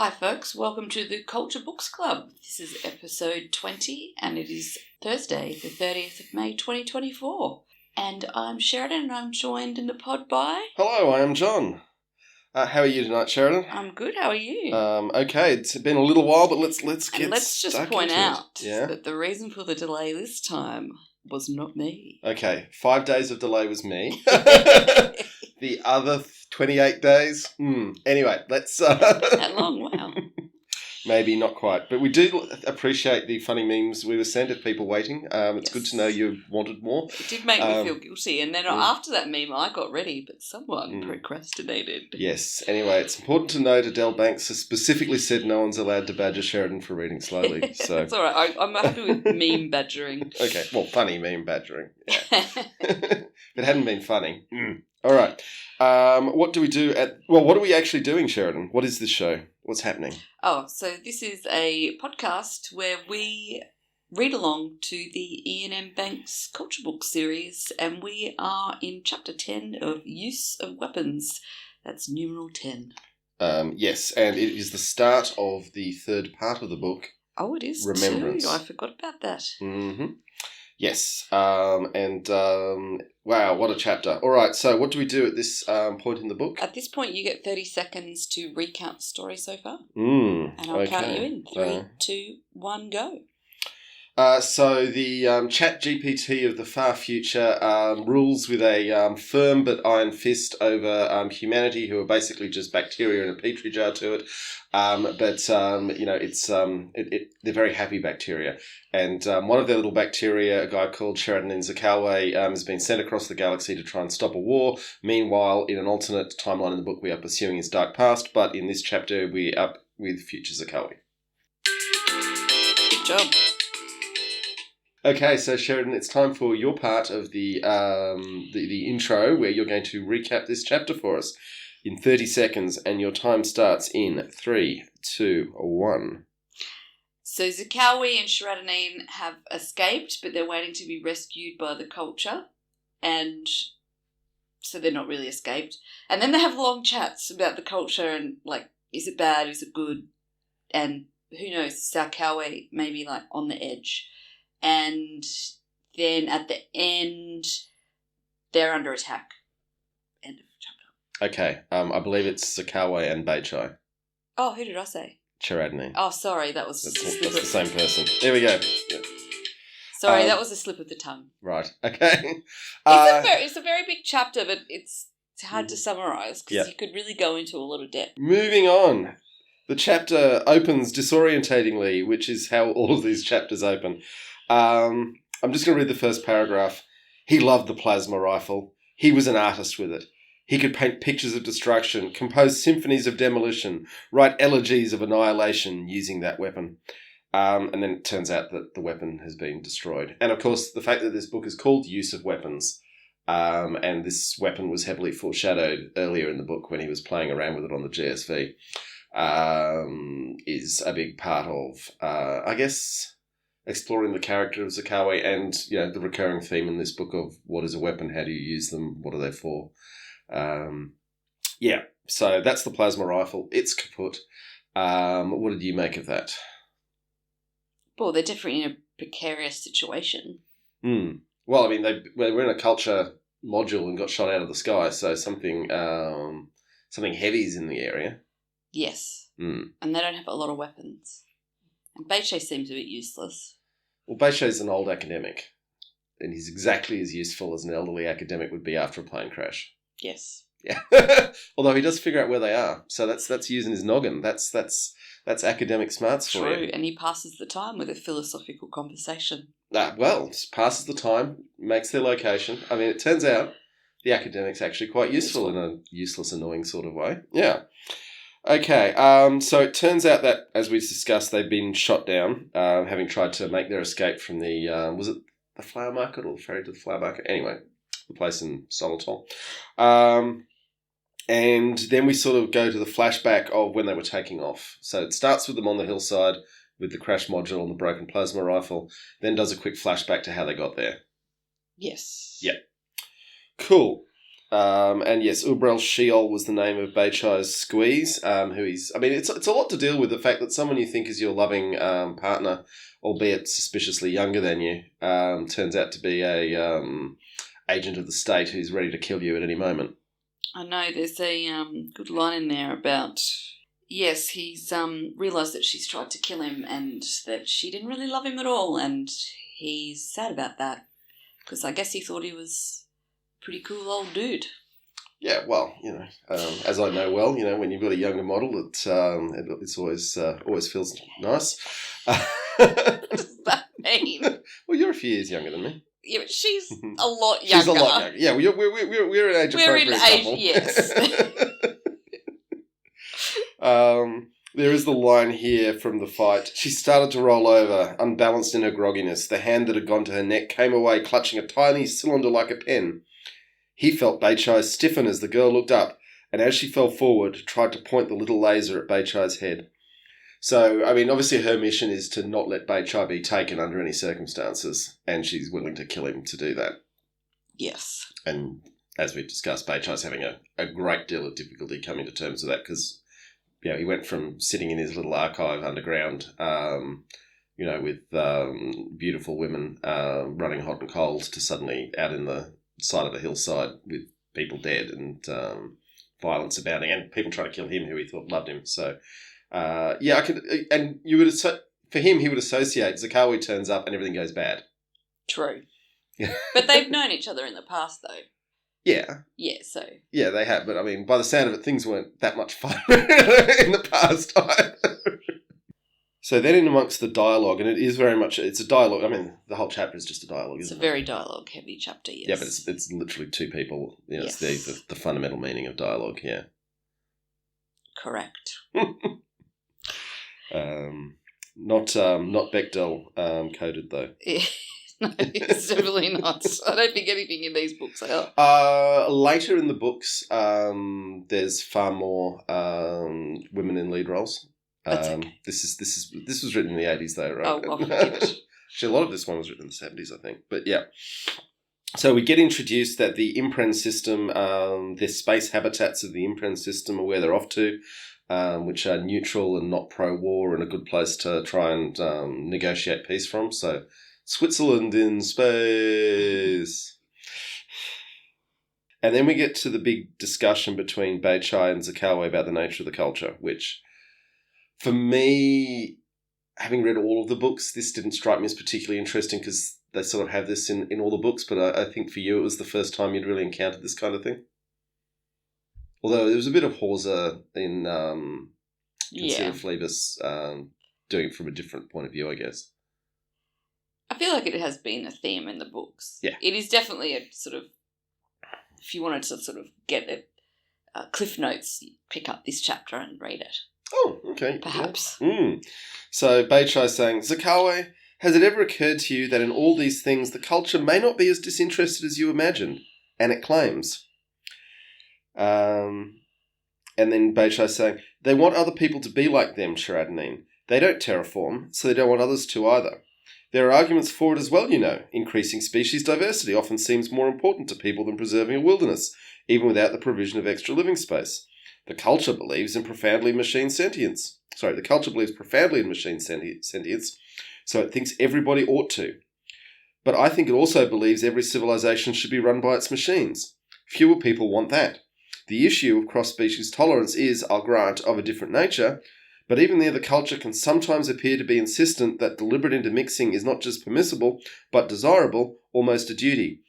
Hi folks, welcome to the Culture Books Club. This is episode 20 and it is Thursday, the 30th of May 2024. And I'm Sheridan and I'm joined in the pod by... Hello, I am John. How are you tonight, Sheridan? I'm good, how are you? Okay, it's been a little while, but let's get and let's just stuck point into out it. that the reason for the delay this time was not me. Okay, 5 days of delay was me. The other 28 days? Anyway, let's... That long, wow. Maybe not quite, but we do appreciate the funny memes we were sent of people waiting. It's good to know you wanted more. It did make me feel guilty, and then after that meme I got ready, but someone procrastinated. Yes, anyway, it's important to note Adele Banks has specifically said no one's allowed to badger Sheridan for reading slowly. So it's all right, I'm happy with meme badgering. Okay, well, funny meme badgering. Yeah. If it hadn't been funny. All right. What do we do what are we actually doing, Sheridan? What is this show? What's happening? Oh, so this is a podcast where we read along to the Ian M. Banks Culture Book series, and we are in Chapter 10 of Use of Weapons. That's numeral 10. Yes, and it is the start of the third part of the book. Oh, it is Remembrance. too. I forgot about that. Mm-hmm. Yes, wow, what a chapter. All right, so what do we do at this point in the book? At this point, you get 30 seconds to recount the story so far. And I'll count you in. 3, 2, 1, go. So the chat GPT of the far future rules with a firm but iron fist over humanity, who are basically just bacteria in a petri jar to it. They're very happy bacteria. And one of their little bacteria, a guy called Sheridan in Zakalwe, has been sent across the galaxy to try and stop a war. Meanwhile, in an alternate timeline in the book, we are pursuing his dark past, but in this chapter, we're up with future Zakalwe. Good job. Okay, so Sheridan, it's time for your part of the intro, where you're going to recap this chapter for us in 30 seconds, and your time starts in 3, 2, 1. So Zakalwe and Sheridan have escaped, but they're waiting to be rescued by the culture, and so they're not really escaped. And then they have long chats about the culture and, like, is it bad, is it good? And who knows, Zakalwe maybe, like, on the edge. And then at the end, they're under attack. End of chapter. Okay, I believe it's Zakalwe and Baichai. Oh, who did I say? Charadney. Oh, sorry, that's the same person. There we go. Yeah. Sorry, that was a slip of the tongue. Right, okay. It's a very big chapter, but it's hard to summarise because you could really go into a lot of depth. Moving on. The chapter opens disorientatingly, which is how all of these chapters open. I'm just going to read the first paragraph. He loved the plasma rifle. He was an artist with it. He could paint pictures of destruction, compose symphonies of demolition, write elegies of annihilation using that weapon. And then it turns out that the weapon has been destroyed. And of course, the fact that this book is called Use of Weapons, and this weapon was heavily foreshadowed earlier in the book when he was playing around with it on the GSV, is a big part of, I guess, exploring the character of Zakalwe and, the recurring theme in this book of what is a weapon, how do you use them, what are they for? So that's the plasma rifle. It's kaput. What did you make of that? Well, they're definitely in a precarious situation. Well, I mean, they were in a culture module and got shot out of the sky, so something heavy's in the area. Yes. And they don't have a lot of weapons. And Baichai seems a bit useless. Well, Baichai's an old academic, and he's exactly as useful as an elderly academic would be after a plane crash. Yes. Yeah. Although he does figure out where they are, so that's using his noggin. That's academic smarts for you. True, and he passes the time with a philosophical conversation. Passes the time, makes their location. I mean, it turns out the academic's actually quite useful in a useless, annoying sort of way. Yeah. Okay, so it turns out that, as we discussed, they've been shot down, having tried to make their escape from the, was it the flower market or the ferry to the flower market? Anyway, the place in Solitol. And then we sort of go to the flashback of when they were taking off. So it starts with them on the hillside with the crash module and the broken plasma rifle, then does a quick flashback to how they got there. Yes. Yeah. Cool. And yes, Ubrel Sheol was the name of Beichai's squeeze, who he's... I mean, it's a lot to deal with, the fact that someone you think is your loving partner, albeit suspiciously younger than you, turns out to be a agent of the state who's ready to kill you at any moment. I know, there's a good line in there about... Yes, he's realised that she's tried to kill him and that she didn't really love him at all, and he's sad about that because I guess he thought he was a pretty cool old dude. Yeah, well, as I know well, when you've got a younger model, it's always feels nice. What does that mean? Well, you're a few years younger than me. Yeah, but she's a lot younger. She's a lot younger. Yeah, we're an age appropriate couple. Yes. There is the line here from the fight. She started to roll over, unbalanced in her grogginess. The hand that had gone to her neck came away, clutching a tiny cylinder like a pen. He felt Beichai stiffen as the girl looked up, and as she fell forward, tried to point the little laser at Beichai's head. So, I mean, obviously her mission is to not let Beichai be taken under any circumstances, and she's willing to kill him to do that. Yes. And as we've discussed, Beichai's having a great deal of difficulty coming to terms with that because... he went from sitting in his little archive underground, with beautiful women running hot and cold to suddenly out in the side of a hillside with people dead and violence abounding and people trying to kill him who he thought loved him. So, I could, and you would, for him, he would associate Zakalwe turns up and everything goes bad. True. But they've known each other in the past, though. Yeah. Yeah, so... Yeah, they have, but I mean, by the sound of it, things weren't that much fun in the past either. So then in amongst the dialogue, and it is very much, it's a dialogue, I mean, the whole chapter is just a dialogue, isn't it? It's a very dialogue-heavy chapter, yes. Yeah, but it's literally two people, yes. It's the fundamental meaning of dialogue, yeah. Correct. Not Bechdel coded, though. Yeah. No, it's definitely not. I don't think anything in these books are. Later in the books, there's far more women in lead roles. That's okay. This was written in the 80s, though, right? Oh, forgive it. Actually, a lot of this one was written in the 70s, I think. But yeah. So we get introduced that the imprint system, the space habitats of the imprint system are where they're off to, which are neutral and not pro-war and a good place to try and negotiate peace from. So Switzerland in space. And then we get to the big discussion between Beichai and Zakalwe about the nature of the culture, which, for me, having read all of the books, this didn't strike me as particularly interesting because they sort of have this in all the books, but I think for you it was the first time you'd really encountered this kind of thing. Although there was a bit of Hauser in Consider Phlebas doing it from a different point of view, I guess. I feel like it has been a theme in the books. Yeah. It is definitely a sort of, if you wanted to sort of get the Cliff Notes, pick up this chapter and read it. Oh, okay. Perhaps. Yeah. So Beichai is saying, Zakalwe, has it ever occurred to you that in all these things the culture may not be as disinterested as you imagined? And it claims. And then Beichai is saying, they want other people to be like them, Sharadnine. They don't terraform, so they don't want others to either. There are arguments for it as well, Increasing species diversity often seems more important to people than preserving a wilderness, even without the provision of extra living space. The culture believes profoundly in machine sentience, so it thinks everybody ought to. But I think it also believes every civilization should be run by its machines. Fewer people want that. The issue of cross-species tolerance is, I'll grant, of a different nature, but even there the culture can sometimes appear to be insistent that deliberate intermixing is not just permissible, but desirable, almost a duty.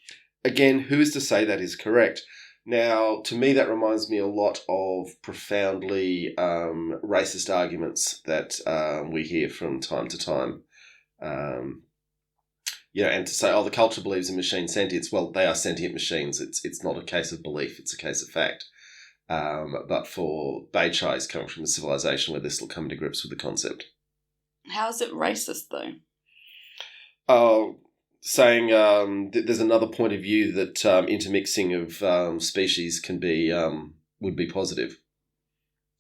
Again, who is to say that is correct? Now, to me, that reminds me a lot of profoundly racist arguments that we hear from time to time. And to say, the culture believes in machine sentience. Well, they are sentient machines. It's not a case of belief. It's a case of fact. But for Beichai, is coming from a civilization where they're still coming to grips with the concept. How is it racist, though? Saying there's another point of view that intermixing of species can be would be positive.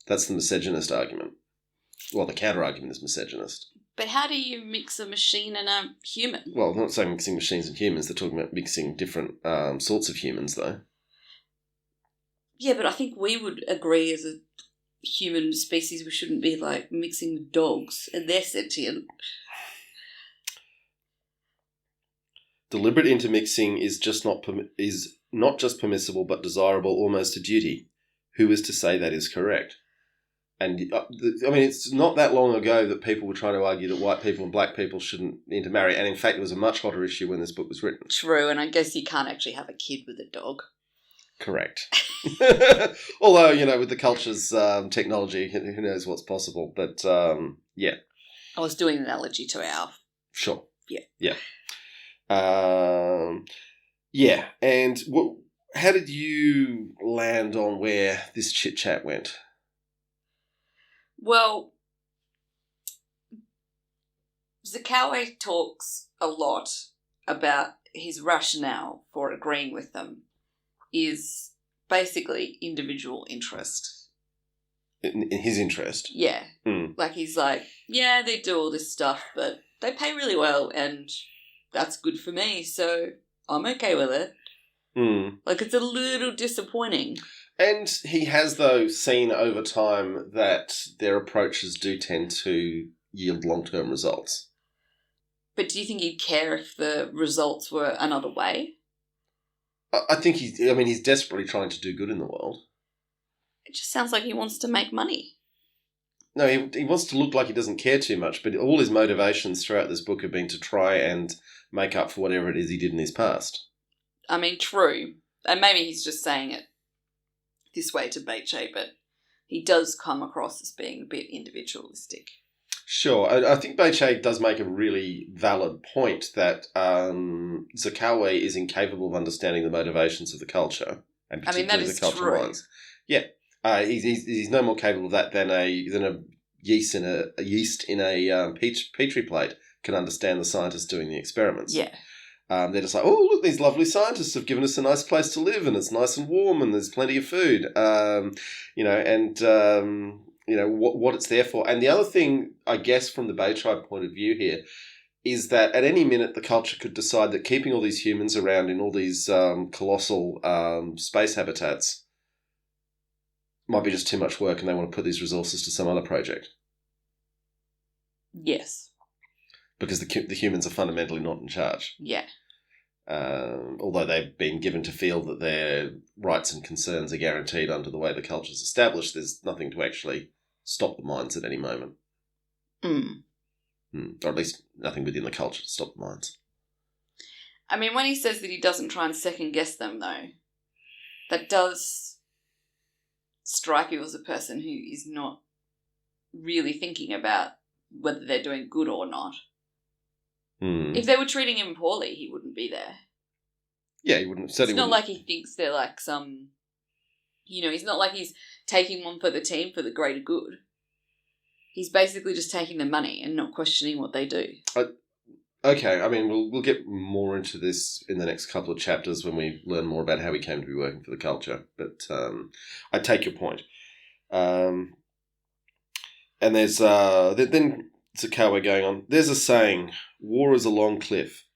That's the misogynist argument. Well, the counter-argument is misogynist. But how do you mix a machine and a human? Well, they're not saying mixing machines and humans. They're talking about mixing different sorts of humans, though. Yeah, but I think we would agree as a human species we shouldn't be, like, mixing with dogs, and they're sentient. Deliberate intermixing is not just permissible but desirable, almost a duty. Who is to say that is correct? And it's not that long ago that people were trying to argue that white people and black people shouldn't intermarry, and in fact, it was a much hotter issue when this book was written. True, and I guess you can't actually have a kid with a dog. Correct. Although, with the culture's technology, who knows what's possible? But yeah. I was doing an analogy to our. Sure. Yeah. Yeah. Yeah, and how did you land on where this chit-chat went? Well, Zakalwe talks a lot about his rationale for agreeing with them is basically individual interest. In his interest? Yeah. Mm. Like, he's like, yeah, they do all this stuff, but they pay really well, and that's good for me, so I'm okay with it. Mm. Like, it's a little disappointing. And he has, though, seen over time that their approaches do tend to yield long-term results. But do you think he'd care if the results were another way? I think he's desperately trying to do good in the world. It just sounds like he wants to make money. No, he wants to look like he doesn't care too much, but all his motivations throughout this book have been to try and make up for whatever it is he did in his past. I mean, true. And maybe he's just saying it this way to Beche, but he does come across as being a bit individualistic. Sure. I think Beche does make a really valid point that Zakalwe is incapable of understanding the motivations of the culture, and particularly the culture lines. Yeah. He's no more capable of that than a yeast in a petri plate can understand the scientists doing the experiments. Yeah. They're just like, oh, look, these lovely scientists have given us a nice place to live, and it's nice and warm, and there's plenty of food. What it's there for. And the other thing, I guess, from the Bay Tribe point of view here, is that at any minute the culture could decide that keeping all these humans around in all these colossal space habitats might be just too much work, and they want to put these resources to some other project. Yes. Because the humans are fundamentally not in charge. Yeah. Although they've been given to feel that their rights and concerns are guaranteed under the way the culture's established, there's nothing to actually stop the minds at any moment. Mm. Or at least nothing within the culture to stop the minds. I mean, when he says that he doesn't try and second-guess them, though, that does strike you as a person who is not really thinking about whether they're doing good or not. If they were treating him poorly, he wouldn't be there. Yeah, he wouldn't. It's not like he thinks they're like some... he's not like he's taking one for the team for the greater good. He's basically just taking the money and not questioning what they do. Okay, I mean, we'll get more into this in the next couple of chapters when we learn more about how he came to be working for the culture. But I take your point. And there's... then Zakalwe going on. There's a saying, war is a long cliff.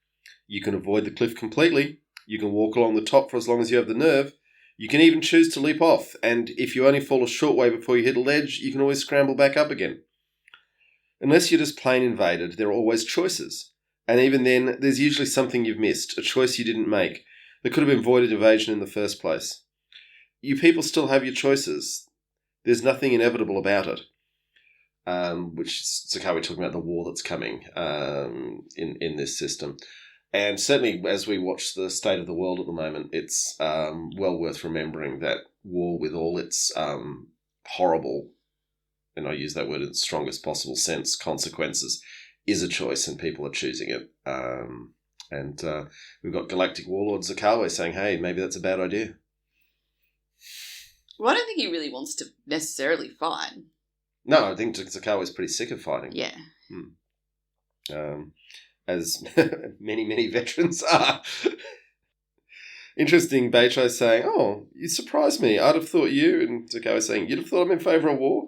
You can avoid the cliff completely. You can walk along the top for as long as you have the nerve. You can even choose to leap off. And if you only fall a short way before you hit a ledge, you can always scramble back up again. Unless you're just plain invaded, there are always choices. And even then, there's usually something you've missed, a choice you didn't make, that could have avoided invasion in the first place. You people still have your choices. There's nothing inevitable about it. Which is Zakalwe talking about the war that's coming in this system. And certainly as we watch the state of the world at the moment, it's well worth remembering that war, with all its horrible, and I use that word in the strongest possible sense, consequences, is a choice and people are choosing it. And we've got Galactic Warlord Zakalwe saying, hey, maybe that's a bad idea. Well, I don't think he really wants to necessarily fight. No, I think Zakalwe is pretty sick of fighting. Yeah. As many, many veterans are. Interesting, Beche saying, oh, you surprised me. I'd have thought you. And Zakalwe saying, you'd have thought I'm in favour of war.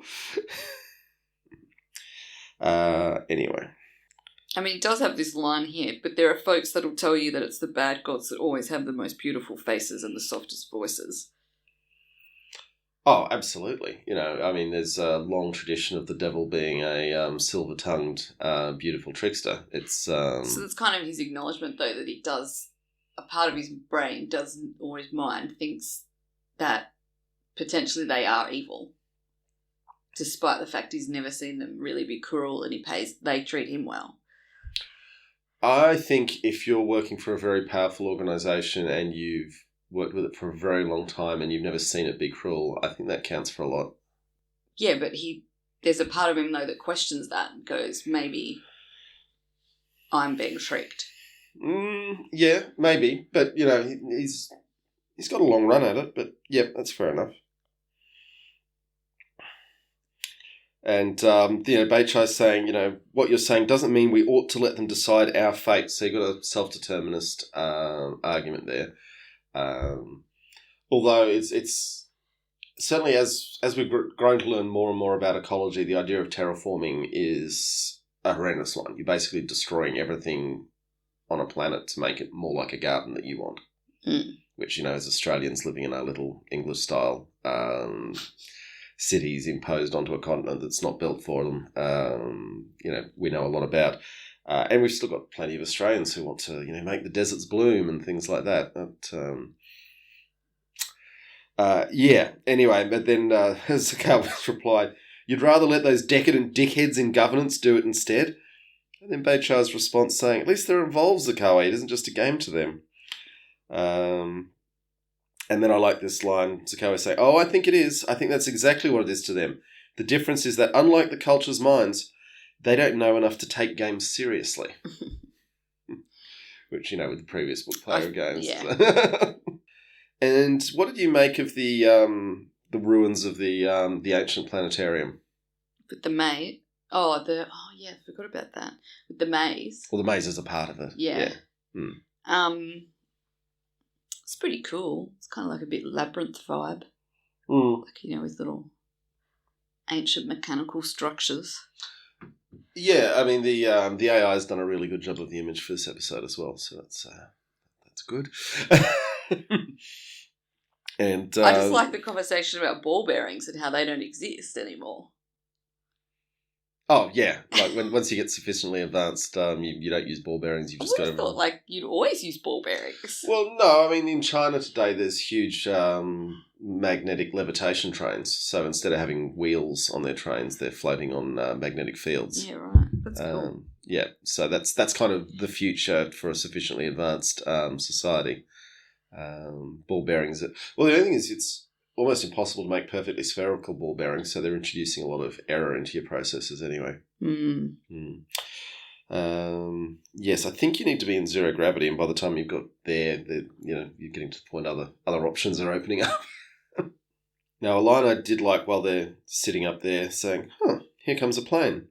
Anyway. I mean, it does have this line here, but there are folks that'll tell you that it's the bad gods that always have the most beautiful faces and the softest voices. Oh, absolutely. I mean, there's a long tradition of the devil being a silver-tongued, beautiful trickster. So that's kind of his acknowledgement, though, that he does, a part of his brain doesn't, or his mind thinks that potentially they are evil, despite the fact he's never seen them really be cruel, and they treat him well. I think if you're working for a very powerful organisation and you've worked with it for a very long time and you've never seen it be cruel, I think that counts for a lot. Yeah, but there's a part of him, though, that questions that and goes, maybe I'm being tricked. Yeah, maybe. But, he's got a long run at it. But, yeah, that's fair enough. And, Beichai's saying, what you're saying doesn't mean we ought to let them decide our fate. So you've got a self-determinist argument there. Although it's certainly as we've grown to learn more and more about ecology, the idea of terraforming is a horrendous one. You're basically destroying everything on a planet to make it more like a garden that you want. Which, as Australians living in our little English-style cities imposed onto a continent that's not built for them, we know a lot about. And we've still got plenty of Australians who want to, make the deserts bloom and things like that. Anyway, but then Zakalwe replied, "You'd rather let those decadent dickheads in governance do it instead?" And then Beichai's response saying, "At least they're involved, Zakalwe. It isn't just a game to them." And then I like this line, Zakalwe saying, "Oh, I think it is. I think that's exactly what it is to them. The difference is that unlike the culture's minds, they don't know enough to take games seriously." Which, with the previous book player games. Yeah. And what did you make of the ruins of the ancient planetarium? With the maze? I forgot about that. With the maze. Well, the maze is a part of it. Yeah. It's pretty cool. It's kind of like a bit labyrinth vibe. Like, with little ancient mechanical structures. Yeah, I mean the AI's done a really good job of the image for this episode as well, so that's good. And I just like the conversation about ball bearings and how they don't exist anymore. Oh yeah, like once you get sufficiently advanced, you don't use ball bearings. You just go. I thought like you'd always use ball bearings. Well, no, I mean in China today, there's huge magnetic levitation trains. So instead of having wheels on their trains, they're floating on magnetic fields. Yeah, right. That's cool. Yeah, so that's kind of the future for a sufficiently advanced society. Ball bearings. Well, the only thing is it's almost impossible to make perfectly spherical ball bearings, so they're introducing a lot of error into your processes anyway. Yes, I think you need to be in zero gravity, and by the time you've got there, you're getting to the point other options are opening up. Now, a line I did like while they're sitting up there saying, here comes a plane.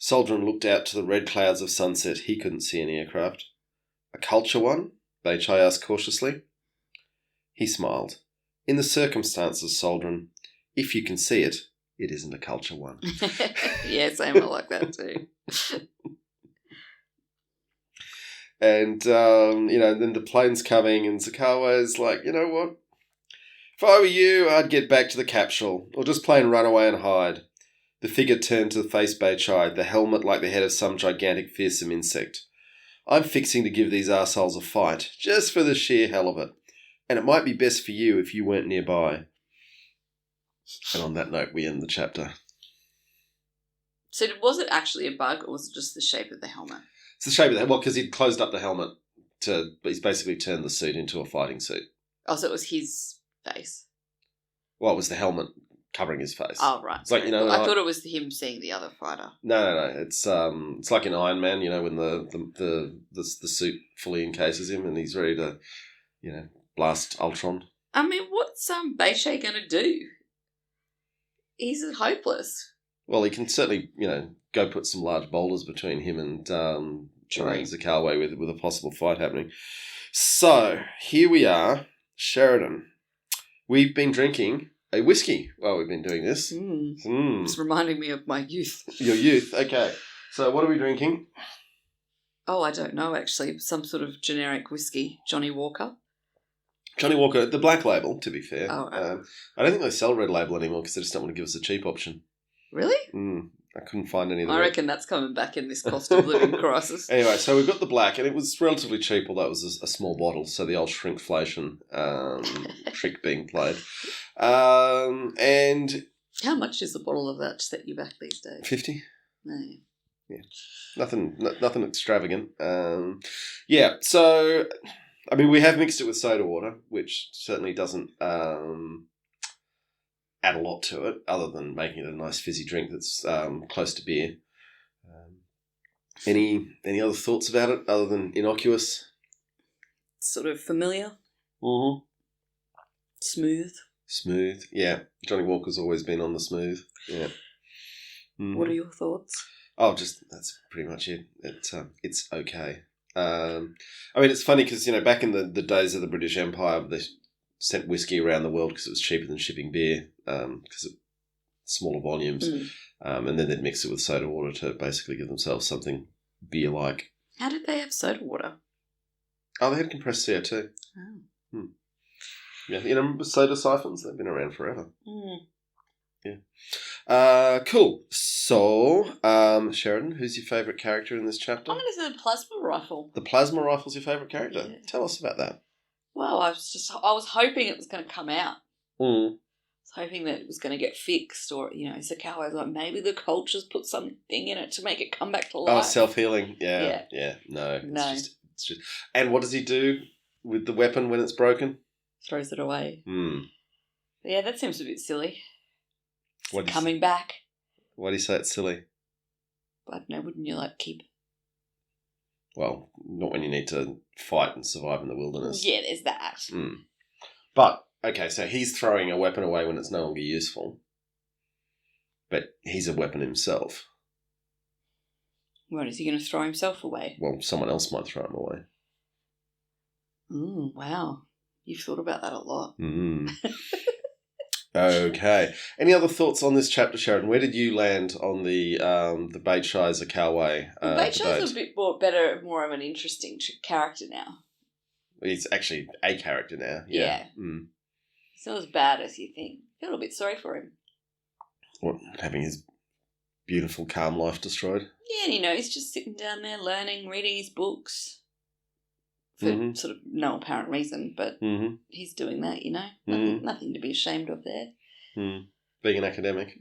Soldrin looked out to the red clouds of sunset. He couldn't see any aircraft. A culture one? Beichai asked cautiously. He smiled. In the circumstances, Soldrin, if you can see it, it isn't a culture one. Yeah, same. I like that too. And, then the plane's coming and Zakalwe's like, you know what? If I were you, I'd get back to the capsule or just plain run away and hide. The figure turned to face Beichai, the helmet like the head of some gigantic fearsome insect. I'm fixing to give these arseholes a fight, just for the sheer hell of it. And it might be best for you if you weren't nearby. And on that note, we end the chapter. So was it actually a bug, or was it just the shape of the helmet? It's the shape of the helmet. Well, because he'd closed up the helmet he's basically turned the suit into a fighting suit. Oh, so it was his face? Well, it was the helmet covering his face. Oh, right. It's like, I thought it was him seeing the other fighter. No. It's like in Iron Man, when the suit fully encases him and he's ready to, blast Ultron. I mean, what's Beichai going to do? He's hopeless. Well, he can certainly, go put some large boulders between him and Zakalwe with a possible fight happening. So, here we are, Sheridan. We've been drinking a whiskey while we've been doing this. It's reminding me of my youth. Your youth, okay. So, what are we drinking? Oh, I don't know, actually. Some sort of generic whiskey. Johnny Walker. Johnny Walker, the black label, to be fair. Oh, I don't think they sell red label anymore because they just don't want to give us a cheap option. really? I couldn't find any of them. I reckon that's coming back in this cost of living crisis. Anyway, so we've got the black, and it was relatively cheap, although it was a small bottle, so the old shrinkflation trick being played. And how much is the bottle of that to set you back these days? 50. No. Yeah, nothing extravagant. Yeah, so I mean, we have mixed it with soda water, which certainly doesn't add a lot to it, other than making it a nice fizzy drink that's close to beer. Any other thoughts about it other than innocuous? Sort of familiar. Mm-hmm. Smooth. Yeah. Johnny Walker's always been on the smooth. Yeah. Mm-hmm. What are your thoughts? Oh, just that's pretty much it. It's okay. I mean, it's funny because, back in the days of the British Empire, they sent whiskey around the world because it was cheaper than shipping beer because of smaller volumes. And then they'd mix it with soda water to basically give themselves something beer-like. How did they have soda water? Oh, they had compressed CO2. Oh. Yeah, remember soda siphons? They've been around forever. Yeah. Cool. So, Sheridan, who's your favourite character in this chapter? I'm going to say the plasma rifle. The plasma rifle's your favourite character? Yeah. Tell us about that. Well, I was hoping it was going to come out. I was hoping that it was going to get fixed, or Zakalwe was like, maybe the culture's put something in it to make it come back to life. Oh, self-healing. Yeah. No. It's just. And what does he do with the weapon when it's broken? Throws it away. Yeah, that seems a bit silly. It's coming back. Why do you say it's silly? I don't know. Wouldn't you keep? Well, not when you need to fight and survive in the wilderness. Yeah, there's that. But, okay, so he's throwing a weapon away when it's no longer useful. But he's a weapon himself. What, is he going to throw himself away? Well, someone else might throw him away. Wow. You've thought about that a lot. Okay. Any other thoughts on this chapter, Sheridan? Where did you land on the Beidshai Zakalwe Beidshai's a bit more of an interesting character now. He's actually a character now. Yeah. He's not as bad as you think. I feel a bit sorry for him. What, having his beautiful, calm life destroyed? Yeah, and he's just sitting down there learning, reading his books. For sort of no apparent reason, but he's doing that, Nothing to be ashamed of there. Being an academic.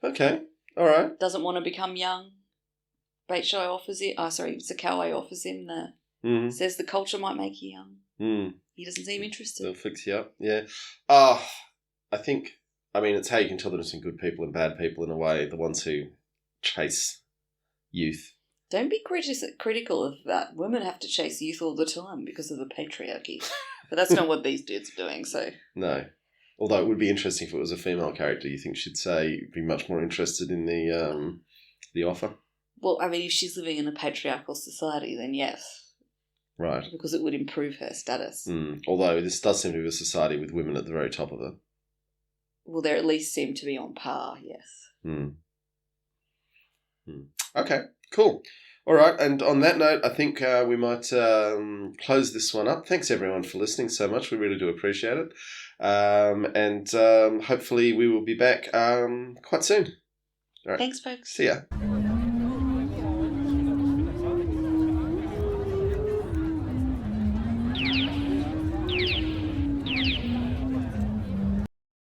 Okay, all right. Doesn't want to become young. Zakalwe offers him that. Says the culture might make you young. He doesn't seem interested. They'll fix you up, yeah. I think, it's how you can tell the difference between good people and bad people in a way, the ones who chase youth. Don't be critical of that. Women have to chase youth all the time because of the patriarchy. But that's not what these dudes are doing, so... No. Although it would be interesting if it was a female character. You think she'd be much more interested in the offer? Well, if she's living in a patriarchal society, then yes. Right. Because it would improve her status. Although this does seem to be a society with women at the very top of it. Well, they at least seem to be on par, yes. Okay, cool. All right, and on that note, I think we might close this one up. Thanks, everyone, for listening so much. We really do appreciate it. And hopefully we will be back quite soon. All right. Thanks, folks. See ya.